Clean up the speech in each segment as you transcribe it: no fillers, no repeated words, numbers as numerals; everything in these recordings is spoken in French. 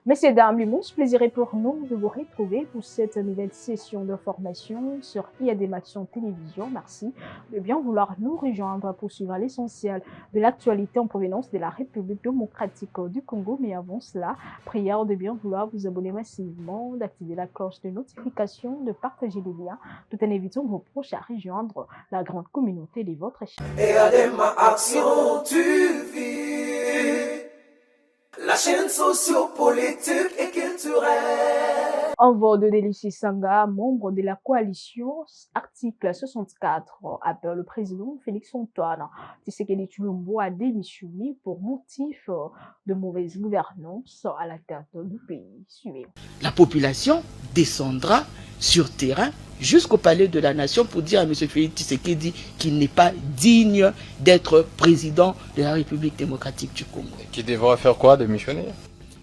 Messieurs, dames, l'immense plaisir est pour nous de vous retrouver pour cette nouvelle session de formation sur IADM Action Télévision. Merci de bien vouloir nous rejoindre pour suivre l'essentiel de l'actualité en provenance de la République démocratique du Congo. Mais avant cela, prière de bien vouloir vous abonner massivement, d'activer la cloche de notification, de partager les liens, tout en évitant vos proches à rejoindre la grande communauté de votre chaîne. IADM Action TV, la chaîne socio-politique et culturelle. En vote de Délicie Sanga, membre de la coalition, article 64, appelle le président Félix Antoine Tshisekedi Tshilombo à démissionner pour motif de mauvaise gouvernance à la tête du pays. Suivez. La population descendra sur terrain jusqu'au palais de la nation pour dire à M. Félix Tshisekedi qu'il n'est pas digne d'être président de la République démocratique du Congo. Et qui devra faire quoi? Démissionner?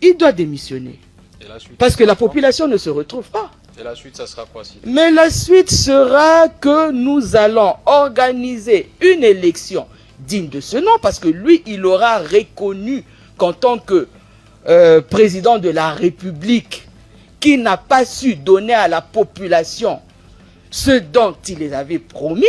Il doit démissionner. Et la suite, parce que la population ne se retrouve pas. Et la suite, ça sera quoi? Mais la suite sera que nous allons organiser une élection digne de ce nom, parce que lui, il aura reconnu qu'en tant que président de la République, qui n'a pas su donner à la population ce dont il les avait promis,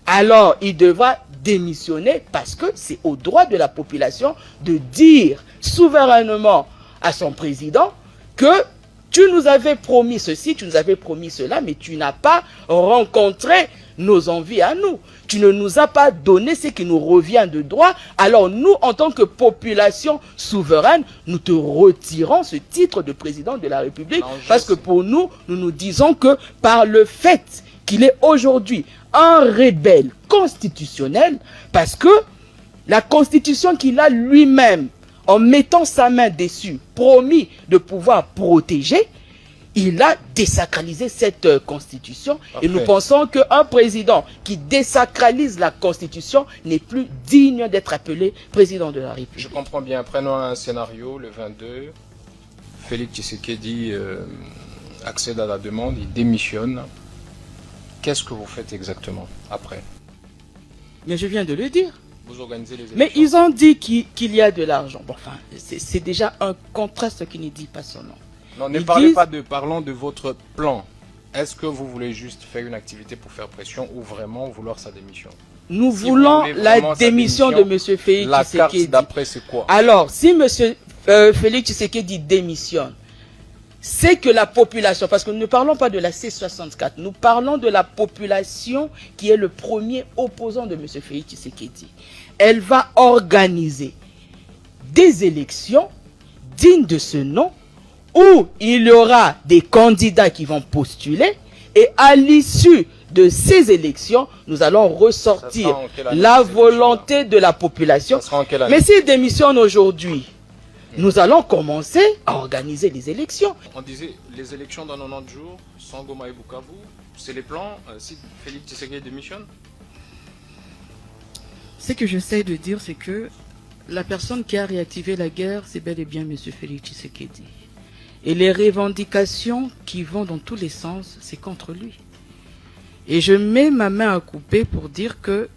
alors il devra démissionner, parce que c'est au droit de la population de dire souverainement à son président que tu nous avais promis ceci, tu nous avais promis cela, mais tu n'as pas rencontré nos envies à nous. Tu ne nous as pas donné ce qui nous revient de droit. Alors nous, en tant que population souveraine, nous te retirons ce titre de président de la République. Parce que pour nous, nous nous disons que par le fait qu'il est aujourd'hui un rebelle constitutionnel, parce que la constitution qu'il a lui-même, en mettant sa main dessus, promis de pouvoir protéger, il a désacralisé cette constitution. Parfait. Et nous pensons qu'un président qui désacralise la constitution n'est plus digne d'être appelé président de la République. Je comprends bien. Prenons un scénario, le 22. Félix Tshisekedi accède à la demande, il démissionne. Qu'est-ce que vous faites exactement après? Mais je viens de le dire. Vous organisez les élections. Mais ils ont dit qu'il y a de l'argent. Bon, enfin, c'est déjà un contraste qui ne dit pas son nom. Non, ne parlez pas de... Parlons de votre plan. Est-ce que vous voulez juste faire une activité pour faire pression ou vraiment vouloir sa démission? Nous voulons la démission de M. Félix Tshisekedi. La carte d'après, c'est quoi? Alors, si M. Félix Tshisekedi démissionne, c'est que la population, parce que nous ne parlons pas de la C64, nous parlons de la population qui est le premier opposant de M. Félix Tshisekedi. Elle va organiser des élections dignes de ce nom, où il y aura des candidats qui vont postuler, et à l'issue de ces élections, nous allons ressortir la volonté de la population. Mais s'il démissionne aujourd'hui, nous allons commencer à organiser les élections. On disait les élections dans 90 jours, sans Goma et Bukavu, c'est les plans si Félix Tshisekedi démissionne? Ce que j'essaie de dire, c'est que la personne qui a réactivé la guerre, c'est bel et bien M. Félix Tshisekedi. Et les revendications qui vont dans tous les sens, c'est contre lui. Et je mets ma main à couper pour dire que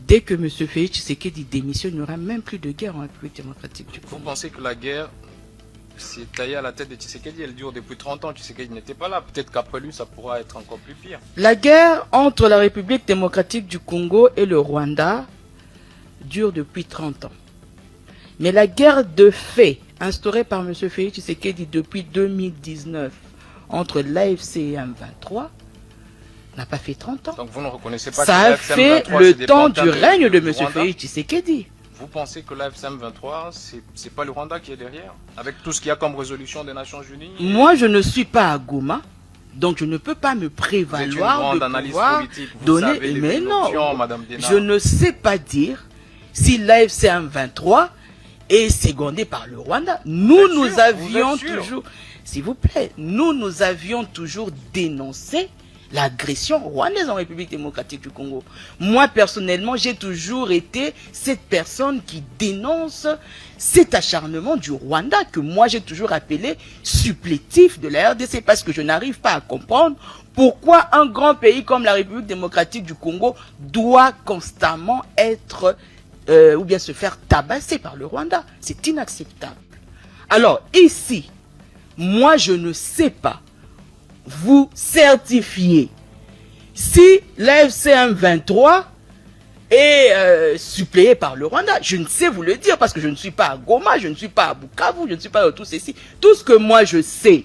dès que M. Félix Tshisekedi démissionne, il n'y aura même plus de guerre en République démocratique du Congo. Vous pensez que la guerre s'est taillée à la tête de Tshisekedi? Elle dure depuis 30 ans. Tshisekedi n'était pas là. Peut-être qu'après lui, ça pourra être encore plus pire. La guerre entre la République démocratique du Congo et le Rwanda dure depuis 30 ans. Mais la guerre de fait instaurée par M. Félix Tshisekedi depuis 2019 entre l'AFC et M23 n'a pas fait 30 ans. Donc vous ne reconnaissez pas ça que a fait le temps du règne de M. Félix Tshisekedi. Vous pensez que l'AFC M23, c'est pas le Rwanda qui est derrière? Avec tout ce qu'il y a comme résolution des Nations Unies? Moi, je ne suis pas à Goma. Donc je ne peux pas me prévaloir de pouvoir donner... Mais non, je ne sais pas dire si l'AFC M23 est secondé par le Rwanda. Nous avions toujours... S'il vous plaît, nous avions toujours dénoncé l'agression rwandaise en République démocratique du Congo. Moi, personnellement, j'ai toujours été cette personne qui dénonce cet acharnement du Rwanda, que moi, j'ai toujours appelé supplétif de la RDC, parce que je n'arrive pas à comprendre pourquoi un grand pays comme la République démocratique du Congo doit constamment être, ou bien se faire tabasser par le Rwanda. C'est inacceptable. Alors ici, moi je ne sais pas vous certifier si l'AFC 23 est suppléé par le Rwanda. Je ne sais vous le dire parce que je ne suis pas à Goma, je ne suis pas à Bukavu, je ne suis pas à tout ceci. Tout ce que moi je sais,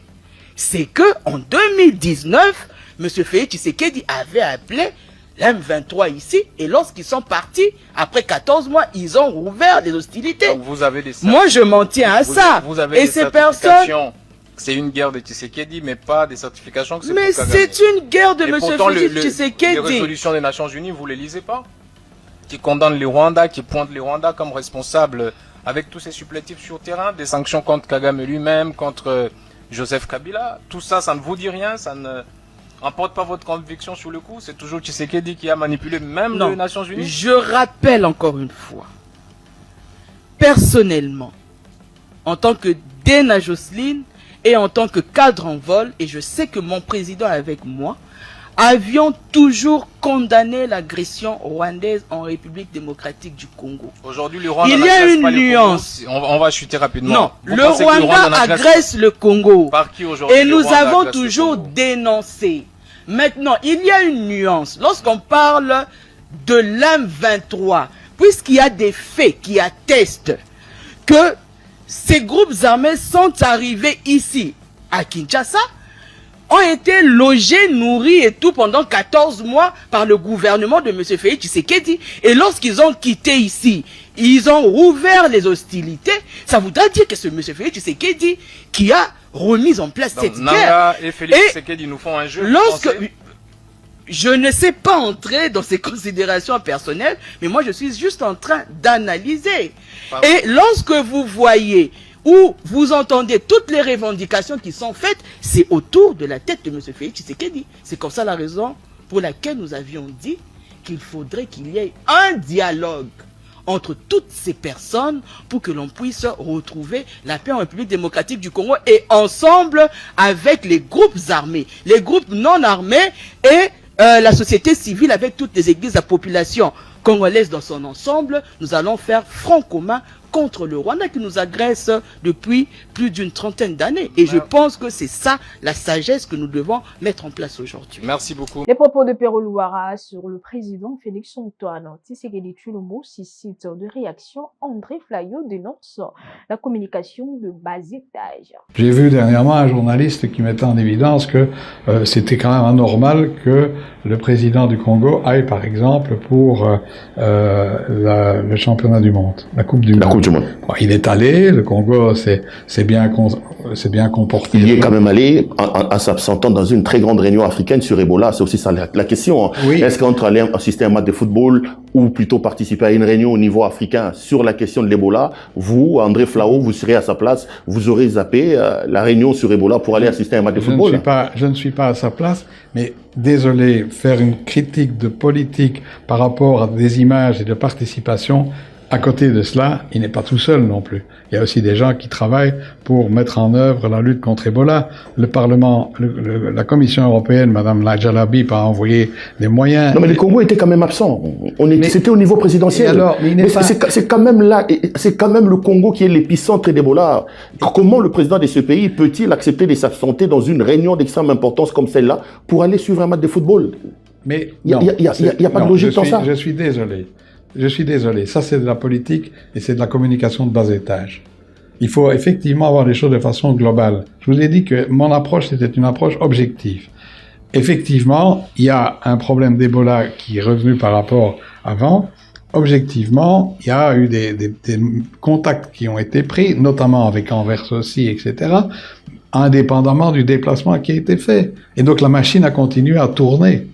c'est que en 2019, M. Félix Tshisekedi avait appelé l'M23 ici, et lorsqu'ils sont partis, après 14 mois, ils ont rouvert les hostilités. Donc vous avez des moi je m'en tiens à ça. Vous avez et des ces personnes... C'est une guerre de Tshisekedi, mais pas des certifications que c'est Mais c'est une guerre de M. Félix Tshisekedi. Les résolutions des Nations Unies, vous les lisez pas? Qui condamnent les Rwandais, qui pointent les Rwandais comme responsables avec tous ces supplétifs sur terrain, des sanctions contre Kagame lui-même, contre Joseph Kabila. Tout ça, ça ne vous dit rien, ça ne emporte pas votre conviction sur le coup. C'est toujours Tshisekedi qui a manipulé même les Nations Unies. Je rappelle encore une fois, personnellement, en tant que Dena Jocelyne et en tant que cadre en vol, et je sais que mon président avec moi, avions toujours condamné l'agression rwandaise en République démocratique du Congo. Aujourd'hui, le Rwanda il y a une nuance. On va chuter rapidement. Non, le Rwanda agresse le Congo. Par qui aujourd'hui? Et nous avons toujours dénoncé. Maintenant, il y a une nuance. Lorsqu'on parle de l'M23, puisqu'il y a des faits qui attestent que ces groupes armés sont arrivés ici, à Kinshasa, ont été logés, nourris et tout pendant 14 mois par le gouvernement de M. Félix Tshisekedi. Et lorsqu'ils ont quitté ici, ils ont rouvert les hostilités. Ça voudrait dire que c'est M. Félix Tshisekedi qui a remis en place cette guerre. Et Félix Tshisekedi nous font un jeu. Je ne sais pas entrer dans ces considérations personnelles, mais moi je suis juste en train d'analyser. Et lorsque vous voyez ou vous entendez toutes les revendications qui sont faites, c'est autour de la tête de M. Félix Tshisekedi. C'est comme ça la raison pour laquelle nous avions dit qu'il faudrait qu'il y ait un dialogue entre toutes ces personnes pour que l'on puisse retrouver la paix en République démocratique du Congo et ensemble avec les groupes armés, les groupes non armés et la société civile avec toutes les églises, la population congolaise dans son ensemble, nous allons faire front commun contre le Rwanda qui nous agresse depuis plus d'une trentaine d'années. Et je pense que c'est ça la sagesse que nous devons mettre en place aujourd'hui. Merci beaucoup. Les propos de Pero Louara sur le président Félix Antoine Tshisekedi Tshilombo suscitent de réaction. André Flayo dénonce la communication de bas étage. J'ai vu dernièrement un journaliste qui mettait en évidence que c'était quand même anormal que le président du Congo aille par exemple pour le championnat du monde, la Coupe du Monde. Bon, il est allé, le Congo c'est bien comporté. Il y est quand même allé en s'absentant dans une très grande réunion africaine sur Ebola. C'est aussi ça la question. Oui. Est-ce qu'entre aller assister à un match de football ou plutôt participer à une réunion au niveau africain sur la question de l'Ebola, vous, André Flao, vous serez à sa place, vous aurez zappé la réunion sur Ebola pour aller assister à un match de football? Je ne suis pas à sa place, mais désolé, faire une critique de politique par rapport à des images et de participation, à côté de cela, il n'est pas tout seul non plus. Il y a aussi des gens qui travaillent pour mettre en œuvre la lutte contre Ebola. Le Parlement, la Commission européenne, Madame Najalabi, a envoyé des moyens. Non, mais le Congo était quand même absent. C'était au niveau présidentiel. Alors, mais c'est quand même là, c'est quand même le Congo qui est l'épicentre d'Ebola. Comment le président de ce pays peut-il accepter de s'absenter dans une réunion d'extrême importance comme celle-là pour aller suivre un match de football? Mais il y a pas de logique dans ça. Je suis désolé. Ça, c'est de la politique et c'est de la communication de bas étage. Il faut effectivement voir les choses de façon globale. Je vous ai dit que mon approche, c'était une approche objective. Effectivement, il y a un problème d'Ebola qui est revenu par rapport avant. Objectivement, il y a eu des contacts qui ont été pris, notamment avec Anvers aussi, etc., indépendamment du déplacement qui a été fait. Et donc, la machine a continué à tourner.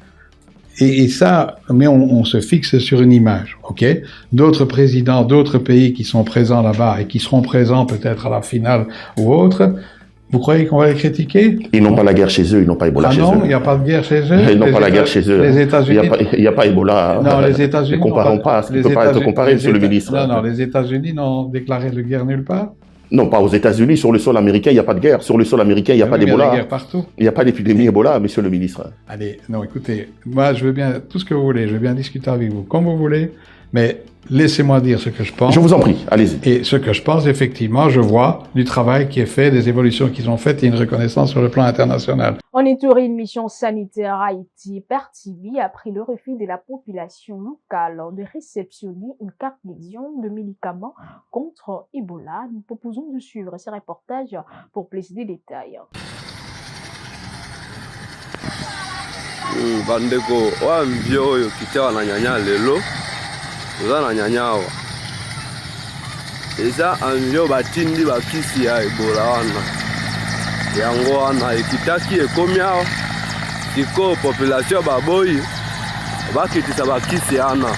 Et ça, mais on se fixe sur une image, ok? D'autres présidents, d'autres pays qui sont présents là-bas et qui seront présents peut-être à la finale ou autre, vous croyez qu'on va les critiquer? Ils n'ont pas la guerre chez eux, ils n'ont pas Ebola chez eux. Ah non, il n'y a pas de guerre chez eux. Ils n'ont pas la guerre chez eux. Les États-Unis. Il n'y a pas Ebola. Non, les États-Unis. Ne comparons pas. Tu ne peux pas être comparé, monsieur le ministre. Non, les États-Unis n'ont déclaré de guerre nulle part. Non, pas aux États-Unis. Sur le sol américain, il n'y a pas de guerre. Sur le sol américain, il n'y a pas d'Ebola. Il y a guerre partout. Il n'y a pas d'épidémie Ebola, monsieur le ministre. Allez, non, écoutez, moi, je veux bien, tout ce que vous voulez, je veux bien discuter avec vous comme vous voulez, Mais laissez-moi dire ce que je pense. Je vous en prie, allez-y. Et ce que je pense, effectivement, je vois du travail qui est fait, des évolutions qui sont faites et une reconnaissance sur le plan international. En Ituri, une mission sanitaire a été perturbée après le refus de la population locale de réceptionner une cargaison de médicaments contre Ebola. Nous proposons de suivre ce reportage pour plus de détails. Bandeko wa mbio oyo kitewa na nyanya lelo oza na nyanya awa eza ambio batindi bakisi ya Ebola wana yango wana ekitaki ekomi awa siko population baboyi bakitisa bakisi ana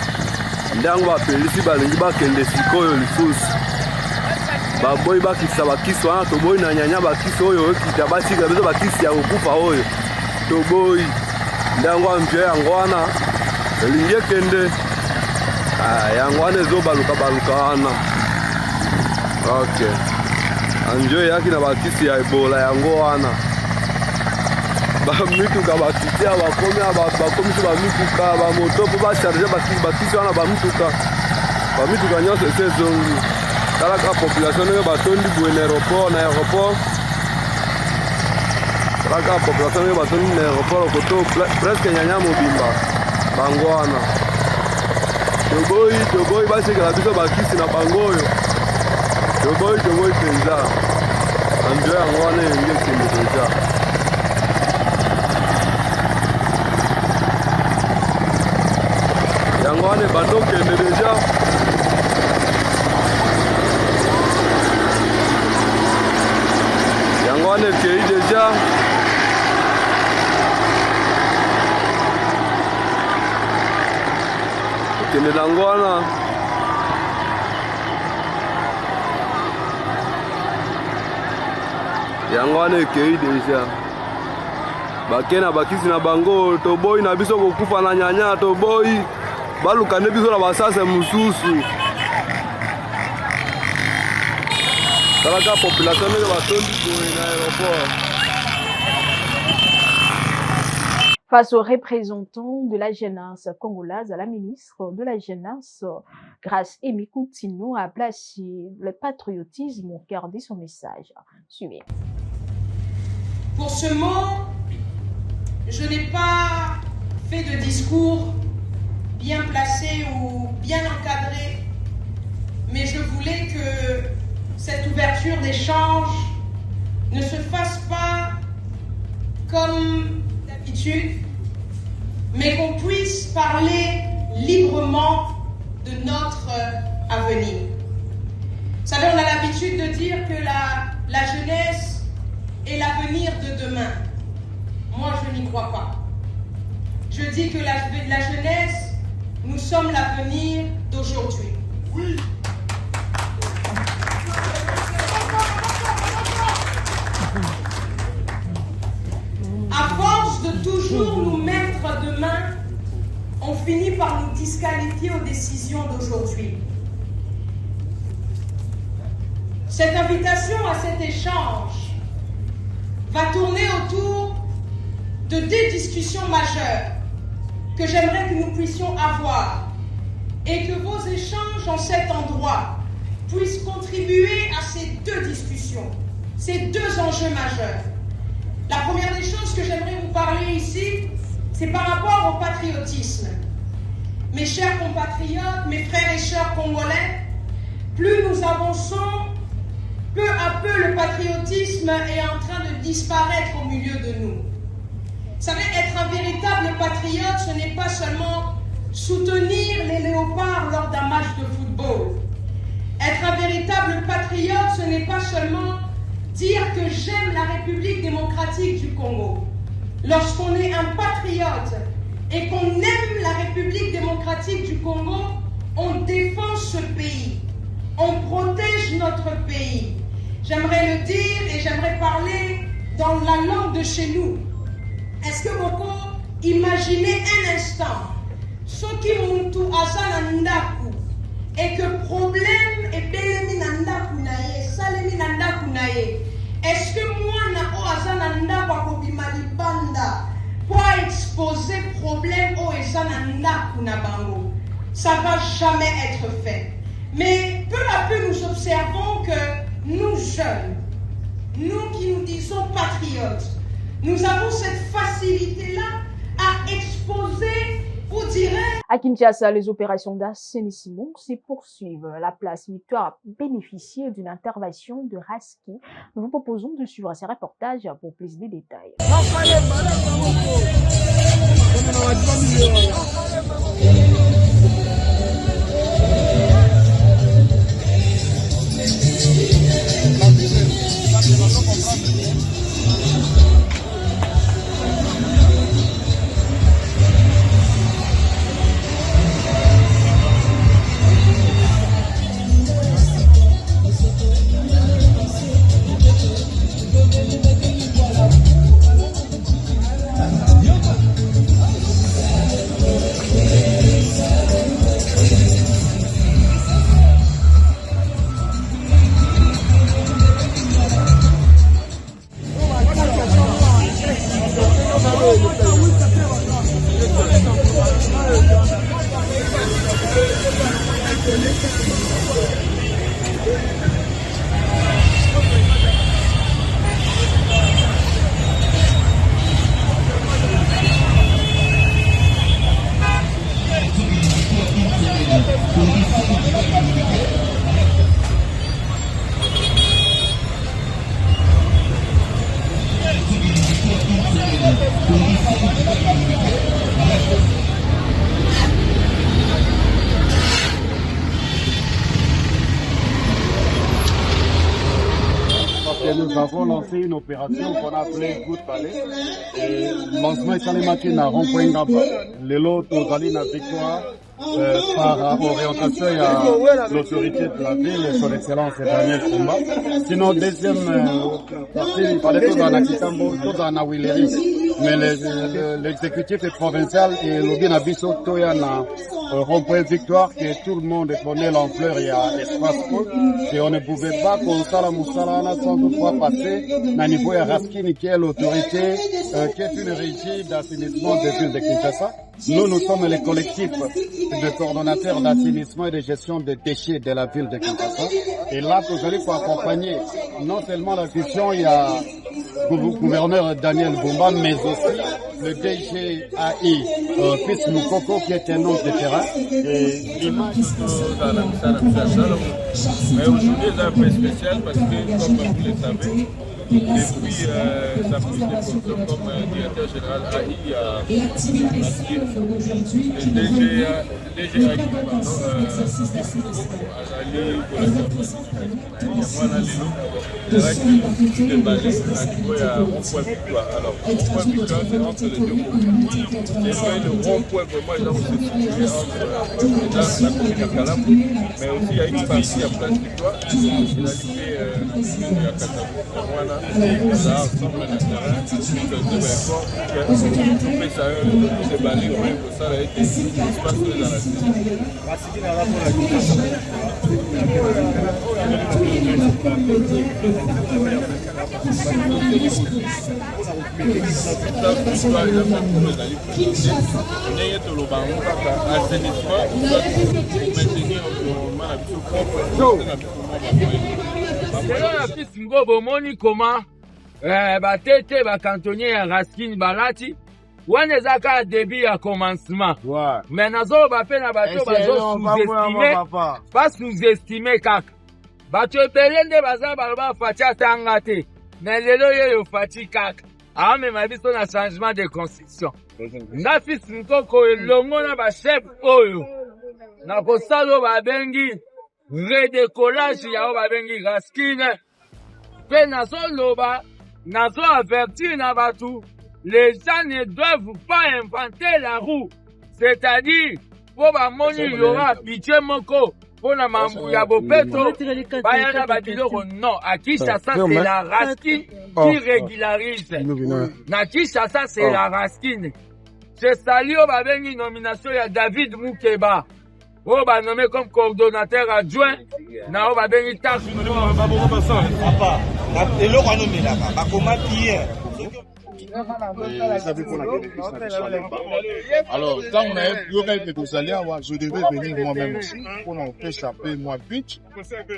ndango bapelisi balingi bakende sikoyo lisusu baboyi bakitisa bakisi wana toboyi na nyanya bakisi oyo ekita batika bezo bakisi ya kokufa oyo toboyi ndango ambio yango wana elingi ekende yango wana ezobaluka wana okay ambio yaki na bakisi ya Ebola yango wana bamituka bakiti bakomisi bamituka bamoto mpo basharge bakisi wana bamituka nyonso ese ezongi talaka population ndenge batondi boye na aéroport talaka population ndenge batondi na aéroport koto presque nyanya mobimba bango wana toboyi basekela biso bakisi na bango oyo toboyi mpenza ambio yango wana elingi ekende deja yango wana ebanda okende deja yango wana ekei deja okende nango wana yango wana ekei deja bakena bakisi na bango toboyi na biso kokufa na nyanya toboyi baluka nde biso na basase mosusu talaka population ndenge batondi boye na aéroport. Face aux représentants de la jeunesse congolaise, la ministre de la jeunesse, Grace Amy Coutinho, a placé le patriotisme au cœur de son message. Suivez. Pour ce mot, je n'ai pas fait de discours bien placé ou bien encadré, mais je voulais que cette ouverture d'échange ne se fasse pas comme d'habitude, mais qu'on puisse parler librement de notre avenir. Vous savez, on a l'habitude de dire que la jeunesse est l'avenir de demain. Moi, je n'y crois pas. Je dis que la jeunesse, nous sommes l'avenir d'aujourd'hui. Oui. À force de toujours nous mettre demain, on finit par nous disqualifier aux décisions d'aujourd'hui. Cette invitation à cet échange va tourner autour de deux discussions majeures que j'aimerais que nous puissions avoir et que vos échanges en cet endroit puissent contribuer à ces deux discussions, ces deux enjeux majeurs. La première des choses que j'aimerais vous parler ici, c'est par rapport au patriotisme. Mes chers compatriotes, mes frères et sœurs congolais, plus nous avançons, peu à peu le patriotisme est en train de disparaître au milieu de nous. Vous savez, être un véritable patriote, ce n'est pas seulement soutenir les léopards lors d'un match de football. Être un véritable patriote, ce n'est pas seulement dire que j'aime la République démocratique du Congo. Lorsqu'on est un patriote et qu'on aime la République démocratique du Congo, on défend ce pays, on protège notre pays. J'aimerais le dire et j'aimerais parler dans la langue de chez nous. Est-ce que vous imaginez un instant ce qui muntu azana ndaku et que problème est belemi na ndaku na ye, salemi na ndaku na ye. Est-ce que moi na o azana ndaku akobima libanda pour exposer problème o ezana ndaku na bango? ça va jamais être fait. Mais peu à peu, nous observons que nous jeunes, nous qui nous disons patriotes, nous avons cette facilité-là à exposer ou direct. À Kinshasa, les opérations d'assainissement se poursuivent. La place Victoire a bénéficié d'une intervention de Raski. Nous vous proposons de suivre ces reportages pour plus de détails. Nous avons lancé une opération qu'on a appelée Good Palais. Et le lancement est allé marquer dans rond-point Ngaba. Les lots tozali na victoire par orientation à l'autorité de la ville, son excellence Daniel Kumba. Sinon, deuxième partie, il fallait tout dans la Kitambo, tout dans la Willerie. Mais l'exécutif provincial et le Nabiso Toya na rond-point victoire, que tout le monde connaît l'ampleur, il y a espace pour. Et on ne pouvait pas qu'on s'ala moussala sans toutefois passer à niveau de Raskini, qui est l'autorité, qui est une régie d'assainissement des villes de Kinshasa. Nous sommes les collectifs de coordonnateurs d'assainissement et de gestion des déchets de la ville de Kinshasa. Et là, vous allez pour accompagner non seulement la vision, il y a le gouverneur Daniel Bumba, mais aussi le DGAI, Fils Moukoko, qui est un homme de terrain. Et mais aujourd'hui, c'est un peu spécial parce que, comme vous le savez, depuis sa prise de fonction comme directeur général AI à le DGA qui alors, rond-point victoire, c'est entre les deux communes. Le rond-point, vraiment, là, c'est la commune de Kalam, mais aussi il y a une partie à Place Victoire, il a livré à Katamou. Ça ensemble le terrain, le effort, tout fait ça, c'est balé, ça a été espace dans la ville. Bomoni comment batete bakantonnier ya Raskin balati wana ezaka début ya commencement mais nazo bape na bato bazo sous-estimer pas sous-estimer kaka bato ebele nde baza baloba fati atanga te mais lelo yo fati kaka amema biso na changement de constitution nga fils Nkoko elongo na bachef oyo na kosala babengi redécollage ya babengi Raskin. Pe nazo loba, nazo avertir na batu, les gens ne doivent pas inventer la roue. C'est-à-dire, pour bamoni il y aura pitié moko, pour na mambu ya bopeto, bayana badiloko non. À Kinshasa, c'est la Raskin qui régularise. Na Kinshasa, c'est la Raskin. Je salue au babengi nomination ya David Moukeba. Oh, bah, nommé comme coordonnateur adjoint, na oh, bah, ben, il Et ça veut qu'on a fait alors, quand on a eu quelques alliés, je devais venir moi-même aussi pour nous échapper moi vite,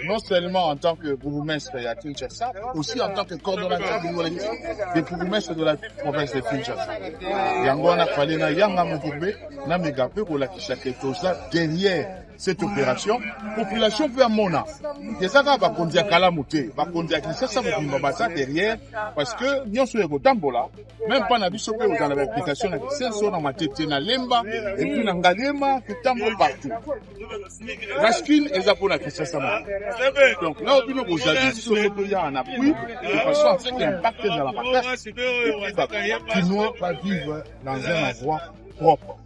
non seulement en tant que bourgmestre à Kinshasa, aussi en tant que coordonnateur des bourgmestres de la province de Kinshasa. Et on a parlé na yanga mukube na megape pour la Kinshasa derrière cette opération, population peut amona. C'est ça qu'on va conduire Kalamouté, va conduire Kinshasa derrière, parce que nous sommes au Tambola, même pas na biso pe dans l'application na senso na matete na lemba et puis na ngalema que tambo partout. Raskin est pour la Kinshasa. Donc là on peut aujourd'hui sur le ya en appui de façon à ce qu'il impacte dans la patate. Qui ne pas vivre dans un endroit propre.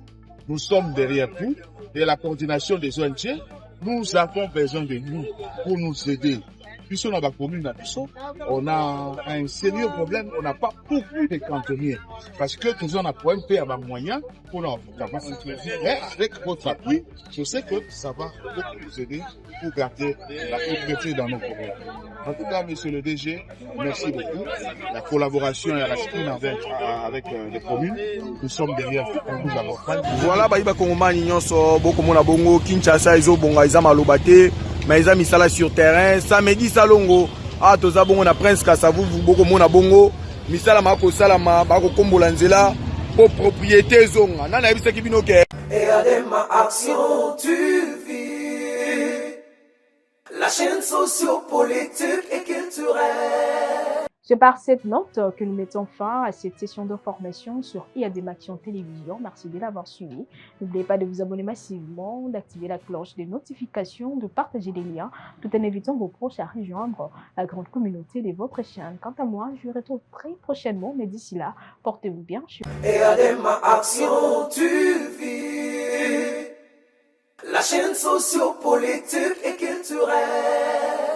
Nous sommes derrière vous et la coordination des ONG, nous avons besoin de nous pour nous aider. Puisque dans la commune, on a un sérieux problème, on n'a pas beaucoup de cantonniers. Parce que tout on a pour un peu à moyen pour nous. Mais avec votre appui, je sais que ça va beaucoup nous aider pour garder la propriété dans nos communes. En tout cas, monsieur le DG, merci beaucoup. La collaboration et la spin avec les communes, nous sommes derrière pour nous accompagner. Voilà, bah, Kongomani, nyonso, beaucoup mon abongo, Kinshasa, Izo, Bonga, Izama, Lobate. Mais ils ont mis ça là sur terrain. Samedi salongo. Ah, tous ça bon on a prince Kasavu beaucoup mon bongo. Misala mako salama bako kombo lanzela pour propriété zonga. Nana ebisa kibino ke. Et Adema Action TV, la chaîne sociopolitique et culturelle. C'est par cette note que nous mettons fin à cette session de formation sur IADM Action Télévision. Merci de l'avoir suivi. N'oubliez pas de vous abonner massivement, d'activer la cloche des notifications, de partager les liens, tout en invitant vos proches à rejoindre la grande communauté de votre chaîne. Quant à moi, je vous retrouve très prochainement, mais d'ici là, portez-vous bien. IADM Action TV, la chaîne sociopolitique et culturelle.